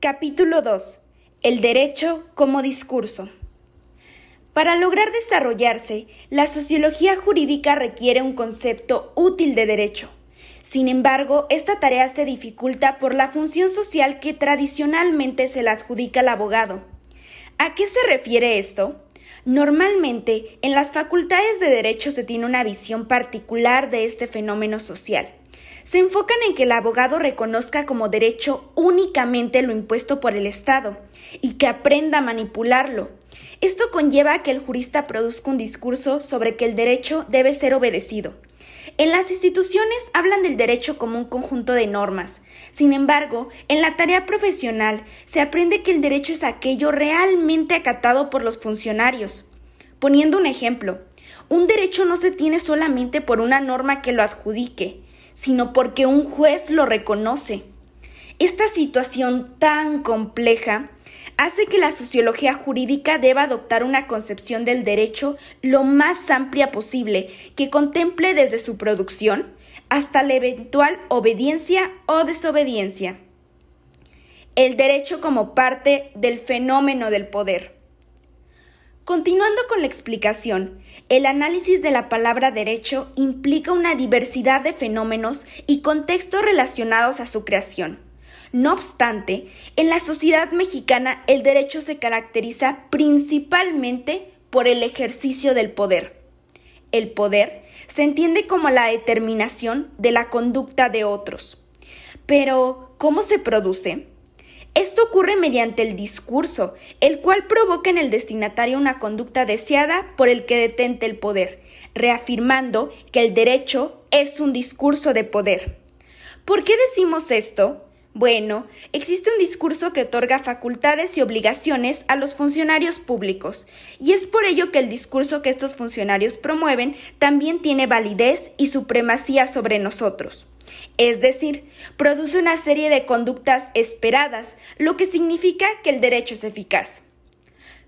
Capítulo 2. El derecho como discurso. Para lograr desarrollarse, la sociología jurídica requiere un concepto útil de derecho. Sin embargo, esta tarea se dificulta por la función social que tradicionalmente se le adjudica al abogado. ¿A qué se refiere esto? Normalmente, en las facultades de derecho se tiene una visión particular de este fenómeno social. Se enfocan en que el abogado reconozca como derecho únicamente lo impuesto por el Estado y que aprenda a manipularlo. Esto conlleva a que el jurista produzca un discurso sobre que el derecho debe ser obedecido. En las instituciones hablan del derecho como un conjunto de normas. Sin embargo, en la tarea profesional se aprende que el derecho es aquello realmente acatado por los funcionarios. Poniendo un ejemplo, un derecho no se tiene solamente por una norma que lo adjudique, sino porque un juez lo reconoce. Esta situación tan compleja hace que la sociología jurídica deba adoptar una concepción del derecho lo más amplia posible, que contemple desde su producción hasta la eventual obediencia o desobediencia. El derecho como parte del fenómeno del poder. Continuando con la explicación, el análisis de la palabra derecho implica una diversidad de fenómenos y contextos relacionados a su creación. No obstante, en la sociedad mexicana el derecho se caracteriza principalmente por el ejercicio del poder. El poder se entiende como la determinación de la conducta de otros. Pero, ¿cómo se produce? Esto ocurre mediante el discurso, el cual provoca en el destinatario una conducta deseada por el que detente el poder, reafirmando que el derecho es un discurso de poder. ¿Por qué decimos esto? Bueno, existe un discurso que otorga facultades y obligaciones a los funcionarios públicos, y es por ello que el discurso que estos funcionarios promueven también tiene validez y supremacía sobre nosotros. Es decir, produce una serie de conductas esperadas, lo que significa que el derecho es eficaz.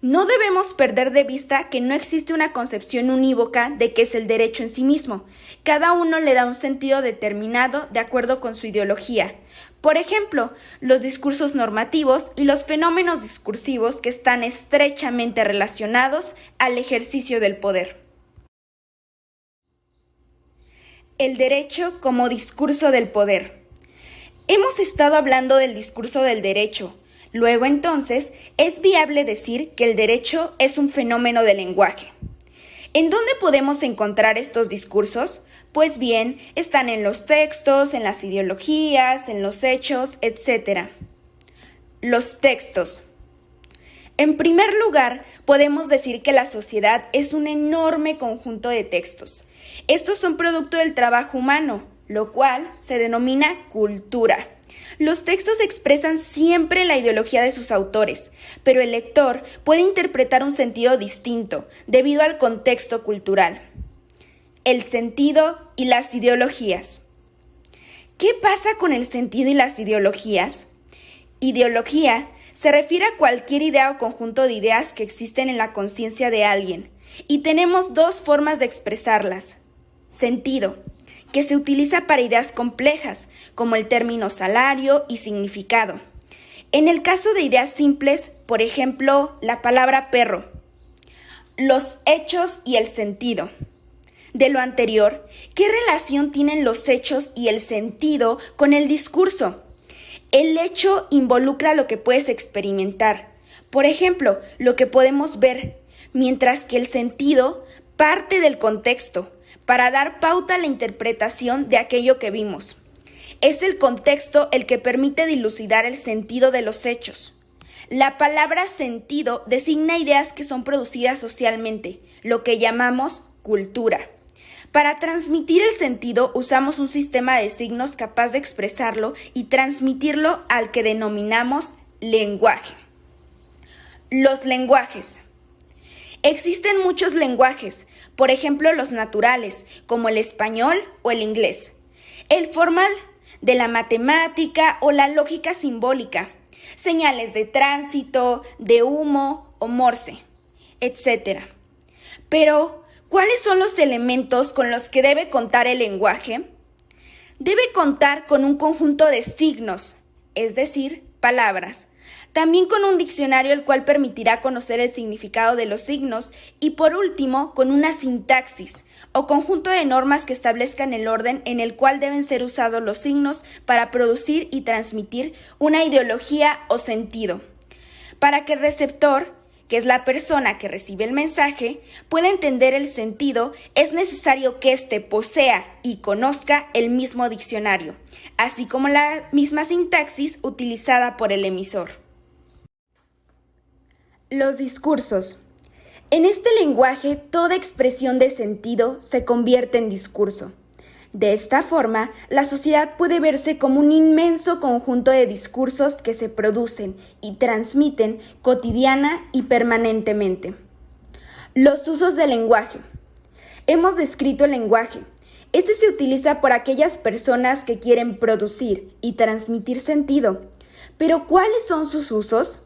No debemos perder de vista que no existe una concepción unívoca de qué es el derecho en sí mismo. Cada uno le da un sentido determinado de acuerdo con su ideología. Por ejemplo, los discursos normativos y los fenómenos discursivos que están estrechamente relacionados al ejercicio del poder. El derecho como discurso del poder. Hemos estado hablando del discurso del derecho. Luego, entonces, es viable decir que el derecho es un fenómeno del lenguaje. ¿En dónde podemos encontrar estos discursos? Pues bien, están en los textos, en las ideologías, en los hechos, etc. Los textos. En primer lugar, podemos decir que la sociedad es un enorme conjunto de textos. Estos son producto del trabajo humano, lo cual se denomina cultura. Los textos expresan siempre la ideología de sus autores, pero el lector puede interpretar un sentido distinto debido al contexto cultural. El sentido y las ideologías. ¿Qué pasa con el sentido y las ideologías? Ideología se refiere a cualquier idea o conjunto de ideas que existen en la conciencia de alguien, y tenemos dos formas de expresarlas. Sentido, que se utiliza para ideas complejas, como el término salario y significado. En el caso de ideas simples, por ejemplo, la palabra perro. Los hechos y el sentido. De lo anterior, ¿qué relación tienen los hechos y el sentido con el discurso? El hecho involucra lo que puedes experimentar, por ejemplo, lo que podemos ver, mientras que el sentido parte del contexto, para dar pauta a la interpretación de aquello que vimos. Es el contexto el que permite dilucidar el sentido de los hechos. La palabra sentido designa ideas que son producidas socialmente, lo que llamamos cultura. Para transmitir el sentido usamos un sistema de signos capaz de expresarlo y transmitirlo al que denominamos lenguaje. Los lenguajes. Existen muchos lenguajes, por ejemplo los naturales, como el español o el inglés. El formal, de la matemática o la lógica simbólica, señales de tránsito, de humo o morse, etc. Pero, ¿cuáles son los elementos con los que debe contar el lenguaje? Debe contar con un conjunto de signos, es decir, palabras. También con un diccionario el cual permitirá conocer el significado de los signos y por último con una sintaxis o conjunto de normas que establezcan el orden en el cual deben ser usados los signos para producir y transmitir una ideología o sentido. Para que el receptor, que es la persona que recibe el mensaje, pueda entender el sentido, es necesario que éste posea y conozca el mismo diccionario, así como la misma sintaxis utilizada por el emisor. Los discursos. En este lenguaje, toda expresión de sentido se convierte en discurso. De esta forma, la sociedad puede verse como un inmenso conjunto de discursos que se producen y transmiten cotidiana y permanentemente. Los usos del lenguaje. Hemos descrito el lenguaje. Este se utiliza por aquellas personas que quieren producir y transmitir sentido. Pero ¿cuáles son sus usos?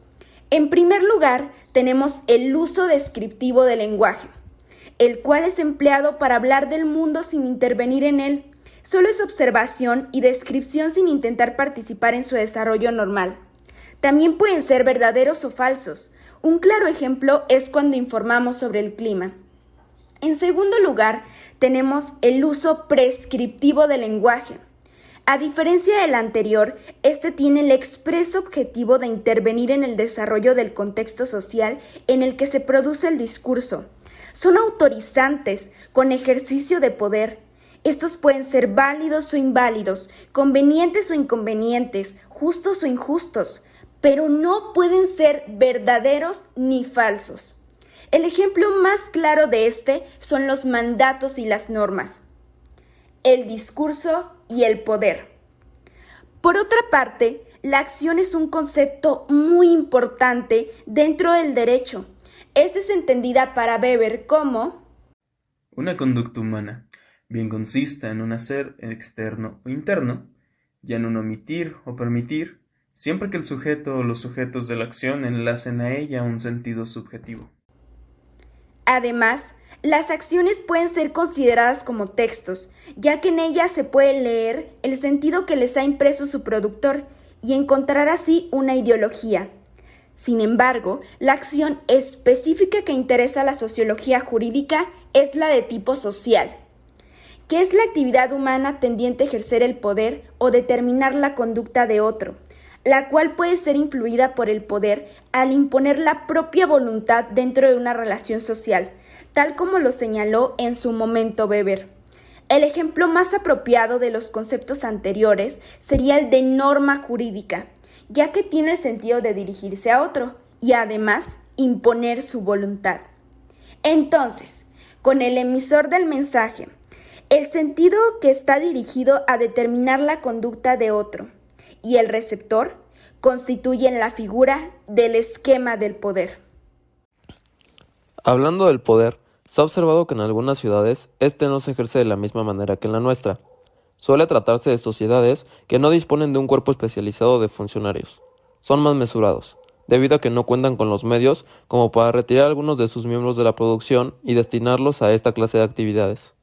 En primer lugar, tenemos el uso descriptivo del lenguaje, el cual es empleado para hablar del mundo sin intervenir en él. Solo es observación y descripción sin intentar participar en su desarrollo normal. También pueden ser verdaderos o falsos. Un claro ejemplo es cuando informamos sobre el clima. En segundo lugar, tenemos el uso prescriptivo del lenguaje. A diferencia del anterior, este tiene el expreso objetivo de intervenir en el desarrollo del contexto social en el que se produce el discurso. Son autorizantes, con ejercicio de poder. Estos pueden ser válidos o inválidos, convenientes o inconvenientes, justos o injustos, pero no pueden ser verdaderos ni falsos. El ejemplo más claro de este son los mandatos y las normas, el discurso y el poder. Por otra parte, la acción es un concepto muy importante dentro del derecho. Esta es entendida para Weber como una conducta humana, bien consista en un hacer externo o interno, ya en un omitir o permitir, siempre que el sujeto o los sujetos de la acción enlacen a ella un sentido subjetivo. Además, las acciones pueden ser consideradas como textos, ya que en ellas se puede leer el sentido que les ha impreso su productor y encontrar así una ideología. Sin embargo, la acción específica que interesa a la sociología jurídica es la de tipo social, que es la actividad humana tendiente a ejercer el poder o determinar la conducta de otro, la cual puede ser influida por el poder al imponer la propia voluntad dentro de una relación social, tal como lo señaló en su momento Weber. El ejemplo más apropiado de los conceptos anteriores sería el de norma jurídica, ya que tiene el sentido de dirigirse a otro y además imponer su voluntad. Entonces, con el emisor del mensaje, el sentido que está dirigido a determinar la conducta de otro, y el receptor constituyen la figura del esquema del poder. Hablando del poder, se ha observado que en algunas ciudades este no se ejerce de la misma manera que en la nuestra. Suele tratarse de sociedades que no disponen de un cuerpo especializado de funcionarios. Son más mesurados, debido a que no cuentan con los medios como para retirar a algunos de sus miembros de la producción y destinarlos a esta clase de actividades.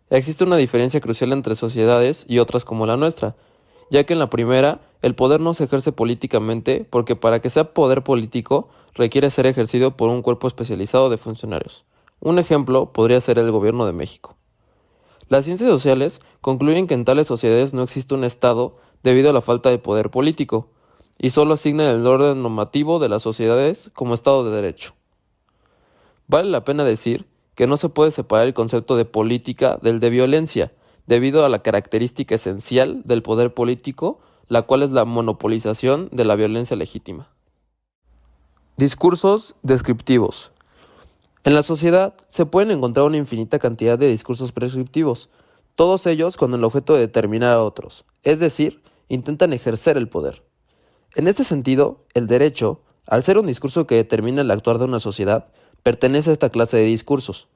Existe una diferencia crucial entre sociedades y otras como la nuestra, ya que en la primera, el poder no se ejerce políticamente porque para que sea poder político requiere ser ejercido por un cuerpo especializado de funcionarios. Un ejemplo podría ser el gobierno de México. Las ciencias sociales concluyen que en tales sociedades no existe un Estado debido a la falta de poder político, y solo asignan el orden normativo de las sociedades como Estado de Derecho. Vale la pena decir que no se puede separar el concepto de política del de violencia, debido a la característica esencial del poder político, la cual es la monopolización de la violencia legítima. Discursos descriptivos. En la sociedad se pueden encontrar una infinita cantidad de discursos prescriptivos, todos ellos con el objeto de determinar a otros, es decir, intentan ejercer el poder. En este sentido, el derecho, al ser un discurso que determina el actuar de una sociedad, pertenece a esta clase de discursos.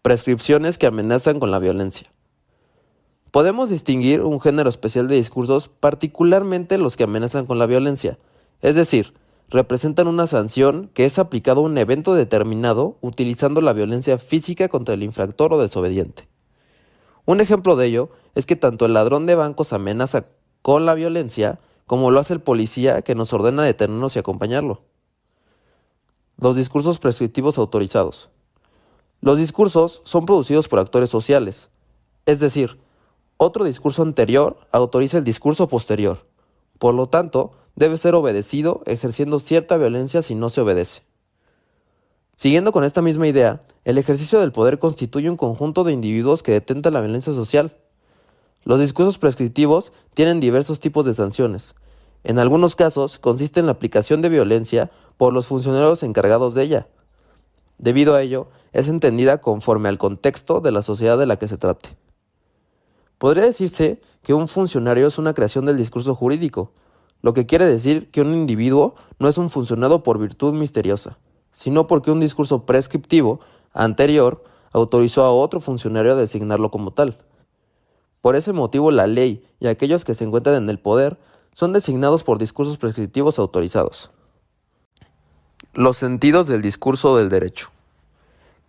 Prescripciones que amenazan con la violencia. Podemos distinguir un género especial de discursos, particularmente los que amenazan con la violencia, es decir, representan una sanción que es aplicada a un evento determinado utilizando la violencia física contra el infractor o desobediente. Un ejemplo de ello es que tanto el ladrón de bancos amenaza con la violencia como lo hace el policía que nos ordena detenernos y acompañarlo. Los discursos prescriptivos autorizados. Los discursos son producidos por actores sociales, es decir, otro discurso anterior autoriza el discurso posterior. Por lo tanto, debe ser obedecido ejerciendo cierta violencia si no se obedece. Siguiendo con esta misma idea, el ejercicio del poder constituye un conjunto de individuos que detentan la violencia social. Los discursos prescriptivos tienen diversos tipos de sanciones. En algunos casos consiste en la aplicación de violencia por los funcionarios encargados de ella. Debido a ello, es entendida conforme al contexto de la sociedad de la que se trate. Podría decirse que un funcionario es una creación del discurso jurídico, lo que quiere decir que un individuo no es un funcionado por virtud misteriosa, sino porque un discurso prescriptivo anterior autorizó a otro funcionario a designarlo como tal. Por ese motivo, la ley y aquellos que se encuentran en el poder son designados por discursos prescriptivos autorizados. Los sentidos del discurso del derecho.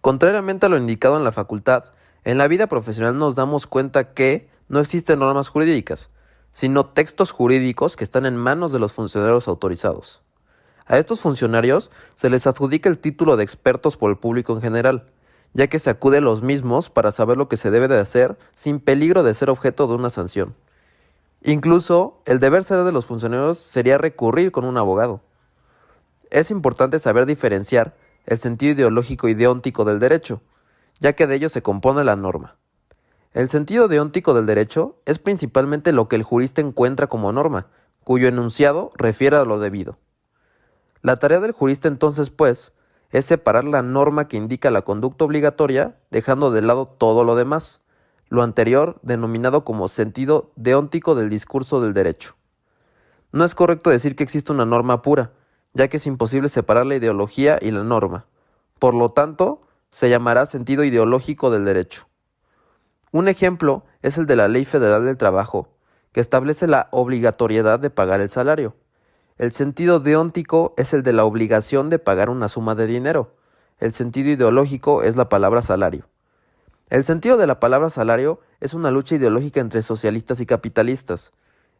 Contrariamente a lo indicado en la facultad, en la vida profesional nos damos cuenta que no existen normas jurídicas, sino textos jurídicos que están en manos de los funcionarios autorizados. A estos funcionarios se les adjudica el título de expertos por el público en general, ya que se acude a los mismos para saber lo que se debe de hacer sin peligro de ser objeto de una sanción. Incluso, el deber ser de los funcionarios sería recurrir con un abogado. Es importante saber diferenciar el sentido ideológico y deóntico del derecho, ya que de ello se compone la norma. El sentido deóntico del derecho es principalmente lo que el jurista encuentra como norma, cuyo enunciado refiere a lo debido. La tarea del jurista entonces, pues, es separar la norma que indica la conducta obligatoria, dejando de lado todo lo demás, lo anterior denominado como sentido deóntico del discurso del derecho. No es correcto decir que existe una norma pura, ya que es imposible separar la ideología y la norma. Por lo tanto, se llamará sentido ideológico del derecho. Un ejemplo es el de la Ley Federal del Trabajo, que establece la obligatoriedad de pagar el salario. El sentido deóntico es el de la obligación de pagar una suma de dinero. El sentido ideológico es la palabra salario. El sentido de la palabra salario es una lucha ideológica entre socialistas y capitalistas.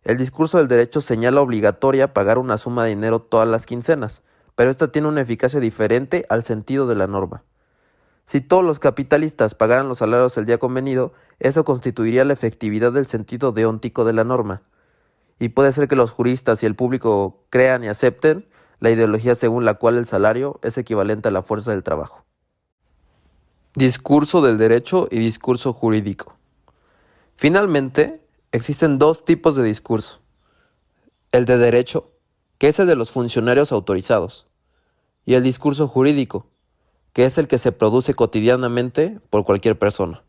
El discurso del derecho señala obligatoria pagar una suma de dinero todas las quincenas, pero esta tiene una eficacia diferente al sentido de la norma. Si todos los capitalistas pagaran los salarios el día convenido, eso constituiría la efectividad del sentido deóntico de la norma. Y puede ser que los juristas y el público crean y acepten la ideología según la cual el salario es equivalente a la fuerza del trabajo. Discurso del derecho y discurso jurídico. Finalmente, existen dos tipos de discurso. El de derecho, que es el de los funcionarios autorizados, y el discurso jurídico, que es el que se produce cotidianamente por cualquier persona.